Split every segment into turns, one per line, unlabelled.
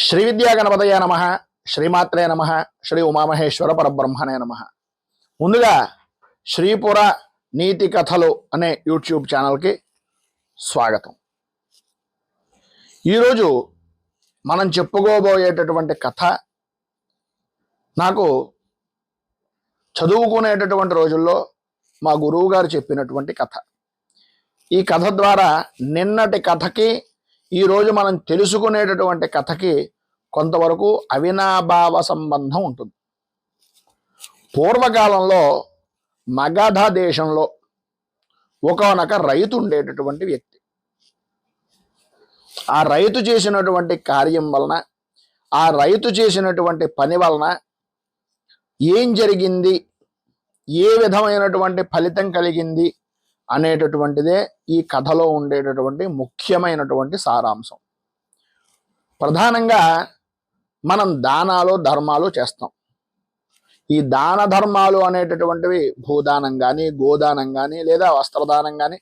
శ్రీ విద్యా గణపతయ నమ, శ్రీమాత్రే నమ, శ్రీ ఉమామహేశ్వర పరబ్రహ్మణే నమ. ముందుగా శ్రీపుర నీతి కథలు అనే యూట్యూబ్ ఛానల్కి స్వాగతం. ఈరోజు మనం చెప్పుకోబోయేటటువంటి కథ నాకు చదువుకునేటటువంటి రోజుల్లో మా గురువు గారు చెప్పినటువంటి కథ. ఈ కథ ద్వారా నిన్నటి కథకి ఈరోజు మనం తెలుసుకునేటటువంటి కథకి కొంతవరకు అవినాభావ సంబంధం ఉంటుంది. పూర్వకాలంలో మగధ దేశంలో ఒకనొక రైతు ఉండేటటువంటి వ్యక్తి. ఆ రైతు చేసినటువంటి కార్యం వలన, ఆ రైతు చేసినటువంటి పని వలన ఏం జరిగింది, ఏ విధమైనటువంటి ఫలితం కలిగింది అనేటటువంటిదే ఈ కథలో ఉండేటటువంటి ముఖ్యమైనటువంటి సారాంశం. ప్రధానంగా మనం దానాలు ధర్మాలు చేస్తాం. ఈ దాన ధర్మాలు అనేటటువంటివి భూదానం కానీ, గోదానం కానీ, లేదా వస్త్రదానం కానీ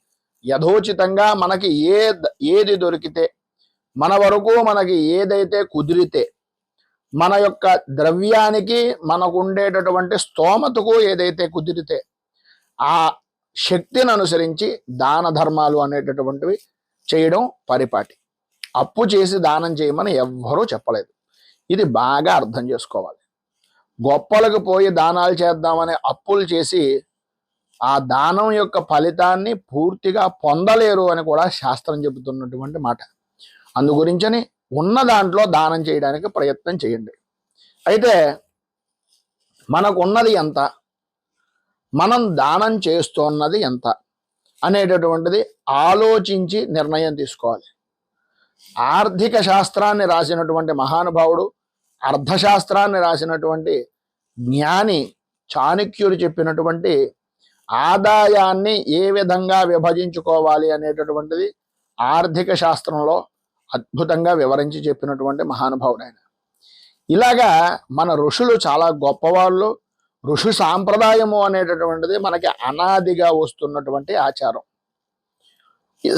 యథోచితంగా మనకి ఏది దొరికితే, మన వరకు మనకి ఏదైతే కుదిరితే, మన యొక్క ద్రవ్యానికి మనకు ఉండేటటువంటి స్తోమతకు ఏదైతే కుదిరితే ఆ శక్తిని అనుసరించి దాన ధర్మాలు అనేటటువంటివి చేయడం పరిపాటి. అప్పు చేసి దానం చేయమని ఎవ్వరూ చెప్పలేదు. ఇది బాగా అర్థం చేసుకోవాలి. గొప్పలకు పోయి దానాలు చేద్దామని అప్పులు చేసి ఆ దానం యొక్క ఫలితాన్ని పూర్తిగా పొందలేరు అని కూడా శాస్త్రం చెబుతున్నటువంటి మాట. అందు గురించని ఉన్న దాంట్లో దానం చేయడానికి ప్రయత్నం చేయండి. అయితే మనకున్నది ఎంత, మనం దానం చేస్తున్నది ఎంత అనేటటువంటిది ఆలోచించి నిర్ణయం తీసుకోవాలి. ఆర్థిక శాస్త్రాన్ని రాసినటువంటి మహానుభావుడు, అర్థశాస్త్రాన్ని రాసినటువంటి జ్ఞాని చాణక్యుడు చెప్పినటువంటి ఆదాయాన్ని ఏ విధంగా విభజించుకోవాలి అనేటటువంటిది ఆర్థిక శాస్త్రంలో అద్భుతంగా వివరించి చెప్పినటువంటి మహానుభావుడు ఆయన. ఇలాగా మన ఋషులు చాలా గొప్పవాళ్ళు. ఋషి సాంప్రదాయము అనేటటువంటిది మనకి అనాదిగా వస్తున్నటువంటి ఆచారం.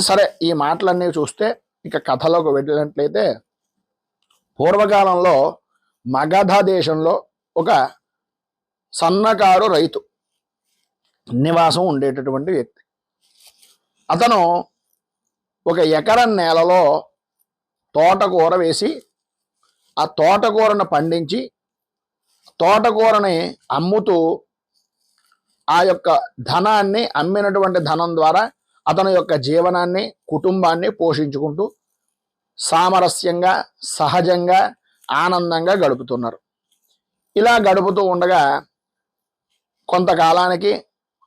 సరే, ఈ మాటలన్నీ చూస్తే ఇక కథలోకి వెళ్ళినట్లయితే, పూర్వకాలంలో మగధ దేశంలో ఒక సన్నకారు రైతు నివాసం ఉండేటటువంటి వ్యక్తి. అతను ఒక ఎకరం నేలలో తోటకూర వేసి ఆ తోటకూరను పండించి తోటకూరని అమ్ముతూ ఆ యొక్క ధనాన్ని, అమ్మినటువంటి ధనం ద్వారా అతని యొక్క జీవనాన్ని, కుటుంబాన్ని పోషించుకుంటూ సామరస్యంగా, సహజంగా, ఆనందంగా గడుపుతున్నారు. ఇలా గడుపుతూ ఉండగా కొంతకాలానికి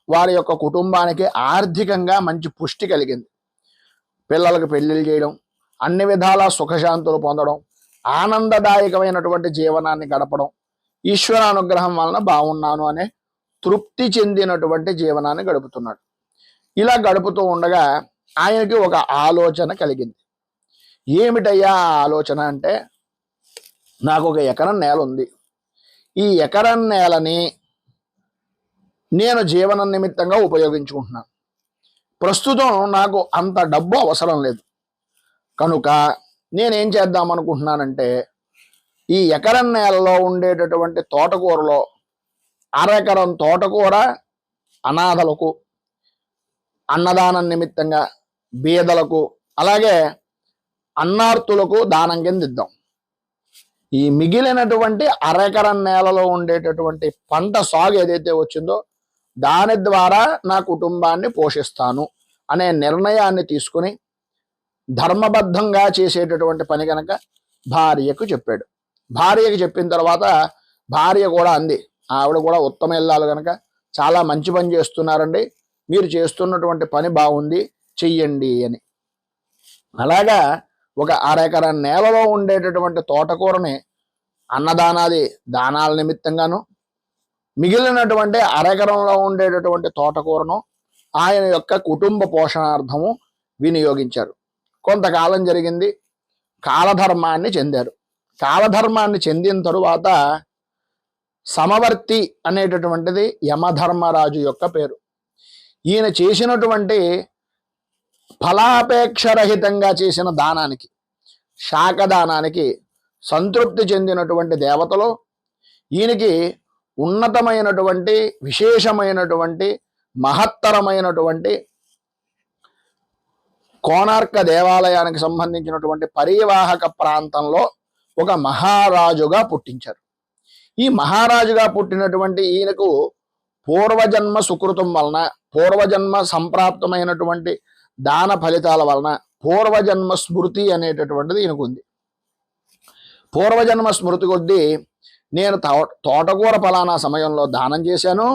వారి యొక్క కుటుంబానికి ఆర్థికంగా మంచి పుష్టి కలిగింది. పిల్లలకు పెళ్లిళ్ళు చేయడం, అన్ని విధాల సుఖశాంతులు పొందడం, ఆనందదాయకమైనటువంటి జీవనాన్ని గడపడం, ఈశ్వర అనుగ్రహం వలన బాగున్నాను అనే తృప్తి చెందినటువంటి జీవనాన్ని గడుపుతున్నాడు. ఇలా గడుపుతూ ఉండగా ఆయనకి ఒక ఆలోచన కలిగింది. ఏమిటయ్యా ఆ ఆలోచన అంటే, నాకు ఒక ఎకరం నేల ఉంది. ఈ ఎకరం నేలని నేను జీవన నిమిత్తంగా ఉపయోగించుకుంటున్నాను. ప్రస్తుతం నాకు అంత డబ్బు అవసరం లేదు. కనుక నేనేం చేద్దాం అనుకుంటున్నానంటే, ఈ ఎకరం నేలలో ఉండేటటువంటి తోటకూరలో అరెకరం తోటకూర అనాథలకు, అన్నదానం నిమిత్తంగా బీదలకు, అలాగే అన్నార్తులకు దానం కింద ఇద్దాం. ఈ మిగిలినటువంటి అరెకరం నేలలో ఉండేటటువంటి పంట సాగు ఏదైతే వచ్చిందో దాని ద్వారా నా కుటుంబాన్ని పోషిస్తాను అనే నిర్ణయాన్ని తీసుకుని ధర్మబద్ధంగా చేసేటటువంటి పని కనుక భార్యకు చెప్పాడు. భార్యకు చెప్పిన తర్వాత భార్య కూడా అంది, ఆవిడ కూడా ఉత్తమ ఇల్లాలు కనుక చాలా మంచి పని చేస్తున్నారండి, మీరు చేస్తున్నటువంటి పని బాగుంది, చెయ్యండి అని. అలాగా ఒక అరెకరం నేలలో ఉండేటటువంటి తోటకూరని అన్నదానాది దానాల నిమిత్తంగాను, మిగిలినటువంటి అరెకరంలో ఉండేటటువంటి తోటకూరను ఆయన యొక్క కుటుంబ పోషణార్థము వినియోగించారు. కొంతకాలం జరిగింది. కాలధర్మాన్ని చెందారు. కాలధర్మాన్ని చెందిన తరువాత సమవర్తి అనేటటువంటిది యమధర్మరాజు యొక్క పేరు. ఈయన చేసినటువంటి ఫలాపేక్షరహితంగా చేసిన దానానికి, శాఖదానానికి సంతృప్తి చెందినటువంటి దేవతలు, ఈయనకి ఉన్నతమైనటువంటి విశేషమైనటువంటి మహత్తరమైనటువంటి కోణార్క దేవాలయానికి సంబంధించినటువంటి పరివాహక ప్రాంతంలో ఒక మహారాజుగా పుట్టించారు. ఈ మహారాజుగా పుట్టినటువంటి ఈయనకు పూర్వజన్మ సుకృతం వలన, పూర్వజన్మ సంప్రాప్తమైనటువంటి దాన ఫలితాల వలన పూర్వజన్మ స్మృతి అనేటటువంటిది ఈయనకు ఉంది. పూర్వజన్మ స్మృతి కొద్దీ నేను తోటకూర ఫలానా సమయంలో దానం చేశాను,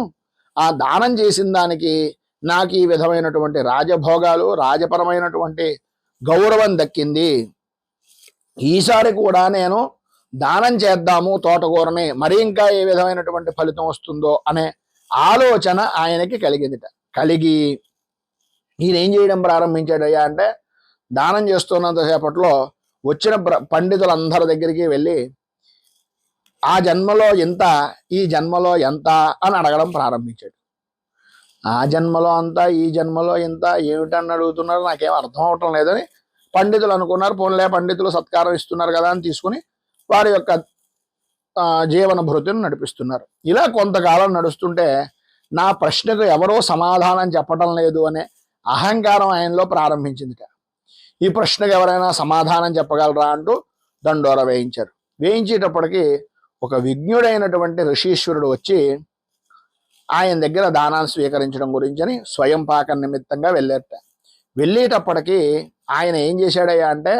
ఆ దానం చేసిన దానికి నాకు ఈ విధమైనటువంటి రాజభోగాలు, రాజపరమైనటువంటి గౌరవం దక్కింది. ఈసారి కూడా నేను దానం చేద్దాము తోటకూరని, మరి ఇంకా ఏ విధమైనటువంటి ఫలితం వస్తుందో అనే ఆలోచన ఆయనకి కలిగిందిట. కలిగి ఈయన ఏం చేయడం ప్రారంభించాడయ్యా అంటే, దానం చేస్తున్నంతసేపట్లో వచ్చిన పండితులందరి దగ్గరికి వెళ్ళి ఆ జన్మలో ఎంత, ఈ జన్మలో ఎంత అని అడగడం ప్రారంభించాడు. ఆ జన్మలో అంతా, ఈ జన్మలో ఎంత ఏమిటని అడుగుతున్నారు, నాకేం అర్థం అవటం లేదని పండితులు అనుకున్నారు. పోన్లే, పండితులు సత్కారం ఇస్తున్నారు కదా అని తీసుకుని వారి యొక్క జీవన భృతిని నడిపిస్తున్నారు. ఇలా కొంతకాలం నడుస్తుంటే నా ప్రశ్నకు ఎవరో సమాధానం చెప్పటం లేదు అనే అహంకారం ఆయనలో ప్రారంభించిందిట. ఈ ప్రశ్నకు ఎవరైనా సమాధానం చెప్పగలరా అంటూ దండోర వేయించారు. వేయించేటప్పటికి ఒక విజ్ఞుడైనటువంటి ఋషీశ్వరుడు వచ్చి ఆయన దగ్గర దానాన్ని స్వీకరించడం గురించని స్వయం పాక నిమిత్తంగా వెళ్ళేట. వెళ్ళేటప్పటికీ ఆయన ఏం చేశాడయ్యా అంటే,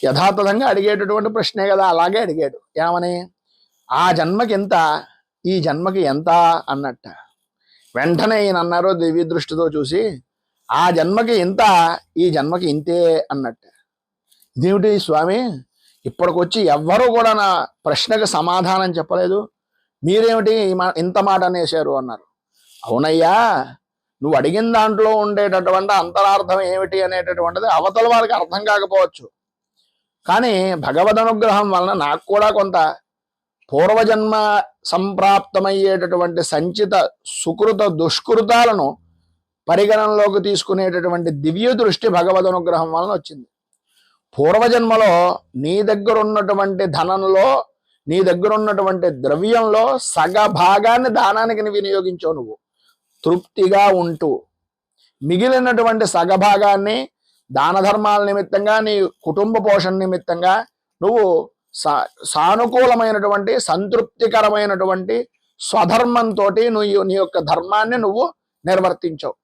యథాతథంగా అడిగేటటువంటి ప్రశ్నే కదా, అలాగే అడిగాడు. ఏమని, ఆ జన్మకి ఎంత, ఈ జన్మకి ఎంత అన్నట్ట. వెంటనే ఈయన అన్నారు దివ్య దృష్టితో చూసి, ఆ జన్మకి ఇంత, ఈ జన్మకి ఇంతే అన్నట్ట. ఇదేమిటి స్వామి, ఇప్పటికొచ్చి ఎవ్వరూ కూడా నా ప్రశ్నకు సమాధానం చెప్పలేదు, మీరేమిటి ఇంత మాట అనేశారు అన్నారు. అవునయ్యా, నువ్వు అడిగిన దాంట్లో ఉండేటటువంటి అంతరార్థం ఏమిటి అనేటటువంటిది అవతల వారికి అర్థం కాకపోవచ్చు, కానీ భగవద్ అనుగ్రహం వలన నాకు కూడా కొంత పూర్వజన్మ సంప్రాప్తమయ్యేటటువంటి సంచిత సుకృత దుష్కృతాలను పరిగణనలోకి తీసుకునేటటువంటి దివ్య దృష్టి భగవద్ అనుగ్రహం వలన వచ్చింది. పూర్వజన్మలో నీ దగ్గర ఉన్నటువంటి ధనంలో, నీ దగ్గర ఉన్నటువంటి ద్రవ్యంలో సగభాగాన్ని దానానికి వినియోగించావు. నువ్వు తృప్తిగా ఉంటూ మిగిలినటువంటి సగభాగాన్ని దాన ధర్మాల నిమిత్తంగా, నీ కుటుంబ పోషణ నిమిత్తంగా నువ్వు సానుకూలమైనటువంటి సంతృప్తికరమైనటువంటి స్వధర్మంతో నువ్వు నీ యొక్క ధర్మాన్ని నువ్వు నిర్వర్తించావు.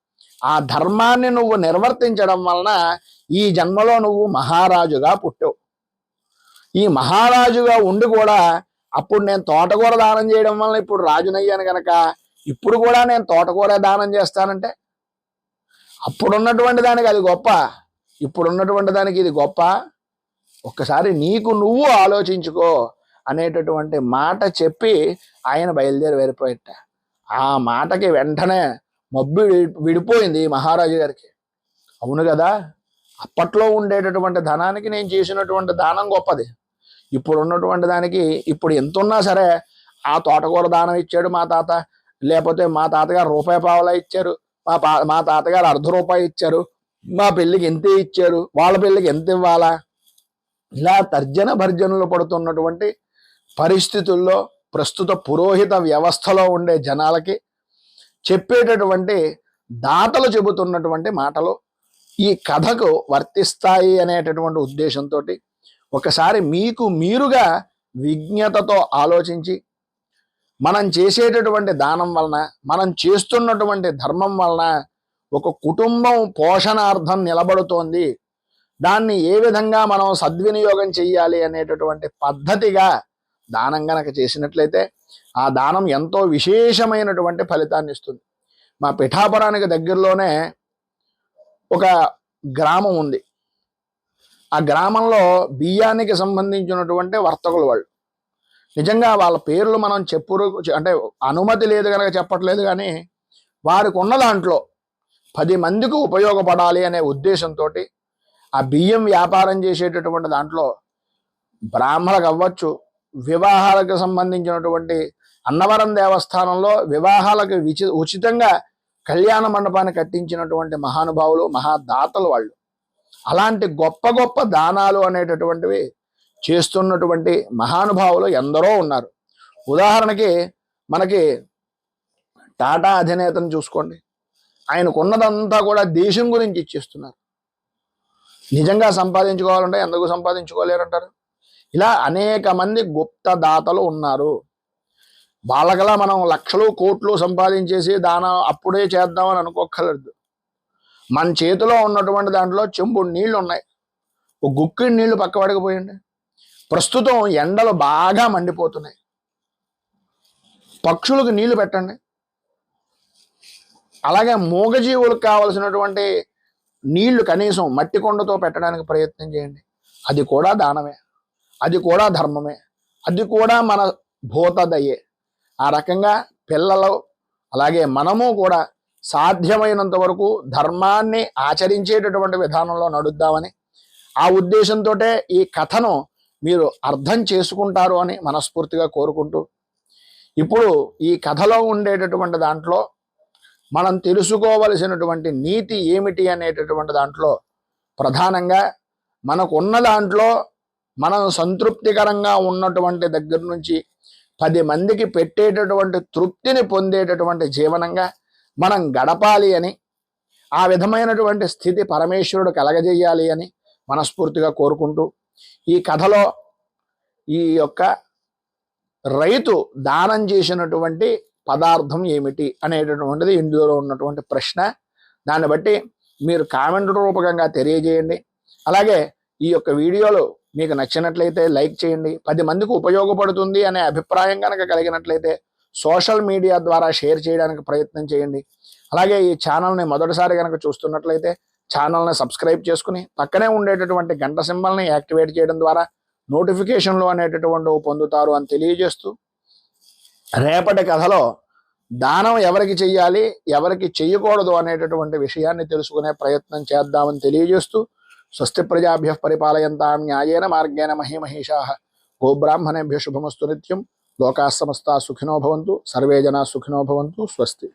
ఆ ధర్మాన్ని నువ్వు నిర్వర్తించడం వలన ఈ జన్మలో నువ్వు మహారాజుగా పుట్టావు. ఈ మహారాజుగా ఉండి కూడా అప్పుడు నేను తోటకూర దానం చేయడం వలన ఇప్పుడు రాజునయ్యాను కనుక ఇప్పుడు కూడా నేను తోటకూర దానం చేస్తానంటే, అప్పుడున్నటువంటి దానికి అది గొప్ప, ఇప్పుడున్నటువంటి దానికి ఇది గొప్ప, ఒక్కసారి నీకు నువ్వు ఆలోచించుకో అనేటటువంటి మాట చెప్పి ఆయన బయలుదేరి వెళ్ళిపోయేట. ఆ మాటకి వెంటనే మబ్బు విడిపోయింది మహారాజు గారికి. అవును కదా, అప్పట్లో ఉండేటటువంటి ధనానికి నేను చేసినటువంటి దానం గొప్పది, ఇప్పుడు ఉన్నటువంటి దానికి ఇప్పుడు ఎంత ఉన్నా సరే, ఆ తోటకూర దానం ఇచ్చాడు మా తాత, లేకపోతే మా తాతగారు రూపాయి పావలా ఇచ్చారు, మా తాతగారు ₹1 ఇచ్చారు, మా పెళ్ళికి ఎంతే ఇచ్చారు, వాళ్ళ పెళ్ళికి ఎంత ఇవ్వాలా, ఇలా తర్జన భర్జనలు పడుతున్నటువంటి పరిస్థితుల్లో ప్రస్తుత పురోహిత వ్యవస్థలో ఉండే జనాలకి చెప్పేటటువంటి దాతలు చెబుతున్నటువంటి మాటలు ఈ కథకు వర్తిస్తాయి అనేటటువంటి ఉద్దేశంతో ఒకసారి మీకు మీరుగా విజ్ఞతతో ఆలోచించి, మనం చేసేటటువంటి దానం వలన, మనం చేస్తున్నటువంటి ధర్మం వలన ఒక కుటుంబం పోషణార్థం నిలబడుతోంది, దాన్ని ఏ విధంగా మనం సద్వినియోగం చెయ్యాలి అనేటటువంటి పద్ధతిగా దానం గనక చేసినట్లయితే ఆ దానం ఎంతో విశేషమైనటువంటి ఫలితాన్ని ఇస్తుంది. మా పిఠాపురానికి దగ్గరలోనే ఒక గ్రామం ఉంది. ఆ గ్రామంలో బియ్యానికి సంబంధించినటువంటి వర్తకులు వాళ్ళు. నిజంగా వాళ్ళ పేర్లు మనం అంటే అనుమతి లేదు కనుక చెప్పట్లేదు, కానీ వారికి ఉన్న దాంట్లో 10 మందికి ఉపయోగపడాలి అనే ఉద్దేశంతో ఆ బియ్యం వ్యాపారం చేసేటటువంటి దాంట్లో బ్రాహ్మణులకు అవ్వచ్చు, వివాహాలకు సంబంధించినటువంటి అన్నవరం దేవస్థానంలో వివాహాలకు ఉచితంగా కళ్యాణ మండపాన్ని కట్టించినటువంటి మహానుభావులు, మహాదాతలు వాళ్ళు. అలాంటి గొప్ప గొప్ప దానాలు అనేటటువంటివి చేస్తున్నటువంటి మహానుభావులు ఎందరో ఉన్నారు. ఉదాహరణకి మనకి టాటా అధినేతను చూసుకోండి. ఆయనకున్నదంతా కూడా దేశం గురించి ఇచ్చేస్తున్నారు. నిజంగా సంపాదించుకోవాలంటే ఎందుకు సంపాదించుకోలేరంటారు? ఇలా అనేక మంది గుప్త దాతలు ఉన్నారు. వాళ్ళకలా మనం లక్షలు కోట్లు సంపాదించేసి దానం అప్పుడే చేద్దామని అనుకోక్కర్లేదు. మన చేతిలో ఉన్నటువంటి దాంట్లో చెంబుడు నీళ్లు ఉన్నాయి, ఒక గుక్కిడి నీళ్లు పక్కపడకపోయండి. ప్రస్తుతం ఎండలు బాగా మండిపోతున్నాయి, పక్షులకు నీళ్లు పెట్టండి. అలాగే మూగజీవులకు కావలసినటువంటి నీళ్లు కనీసం మట్టి కొండతో పెట్టడానికి ప్రయత్నం చేయండి. అది కూడా దానమే, అది కూడా ధర్మమే, అది కూడా మన భూతదయే. ఆ రకంగా పిల్లలు అలాగే మనము కూడా సాధ్యమైనంత వరకు ధర్మాన్ని ఆచరించేటటువంటి విధానంలో నడుద్దామని, ఆ ఉద్దేశంతో ఈ కథను మీరు అర్థం చేసుకుంటారు అని మనస్ఫూర్తిగా కోరుకుంటూ, ఇప్పుడు ఈ కథలో ఉండేటటువంటి దాంట్లో మనం తెలుసుకోవలసినటువంటి నీతి ఏమిటి అనేటటువంటి దాంట్లో ప్రధానంగా మనకున్న దాంట్లో మనం సంతృప్తికరంగా ఉన్నటువంటి దగ్గర నుంచి 10 మందికి పెట్టేటటువంటి తృప్తిని పొందేటటువంటి జీవనంగా మనం గడపాలి అని, ఆ విధమైనటువంటి స్థితి పరమేశ్వరుడు కలగజేయాలి అని మనస్ఫూర్తిగా కోరుకుంటూ, ఈ కథలో ఈ యొక్క రైతు దానం చేసినటువంటి పదార్థం ఏమిటి అనేటటువంటిది ఇందులో ఉన్నటువంటి ప్రశ్న. దాన్ని బట్టి మీరు కామెంట్ రూపకంగా తెలియజేయండి. అలాగే ఈ యొక్క వీడియోలు మీకు నచ్చినట్లయితే లైక్ చేయండి. 10 మందికి ఉపయోగపడుతుంది అనే అభిప్రాయం కనుక కలిగినట్లయితే సోషల్ మీడియా ద్వారా షేర్ చేయడానికి ప్రయత్నం చేయండి. అలాగే ఈ ఛానల్ని మొదటిసారి కనుక చూస్తున్నట్లయితే ఛానల్ని సబ్స్క్రైబ్ చేసుకుని పక్కనే ఉండేటటువంటి గంట సింబల్ని యాక్టివేట్ చేయడం ద్వారా నోటిఫికేషన్లు అనేటటువంటివి పొందుతారు అని తెలియజేస్తూ, రేపటి కథలో దానం ఎవరికి చెయ్యాలి ఎవరికి చెయ్యకూడదు అనేటటువంటి విషయాన్ని తెలుసుకునే ప్రయత్నం చేద్దామని తెలియజేస్తూ, స్వస్తి ప్రజాభ్యః పరిపాలయంతాం న్యాయేన మార్గేణ మహీమహీషాః గోబ్రాహ్మణేభ్యః శుభమస్తు నిత్యం. లోకాः సమస్తాः సుఖినో భవంతు, సర్వే జనాः సుఖినో భవంతు. స్వస్తి.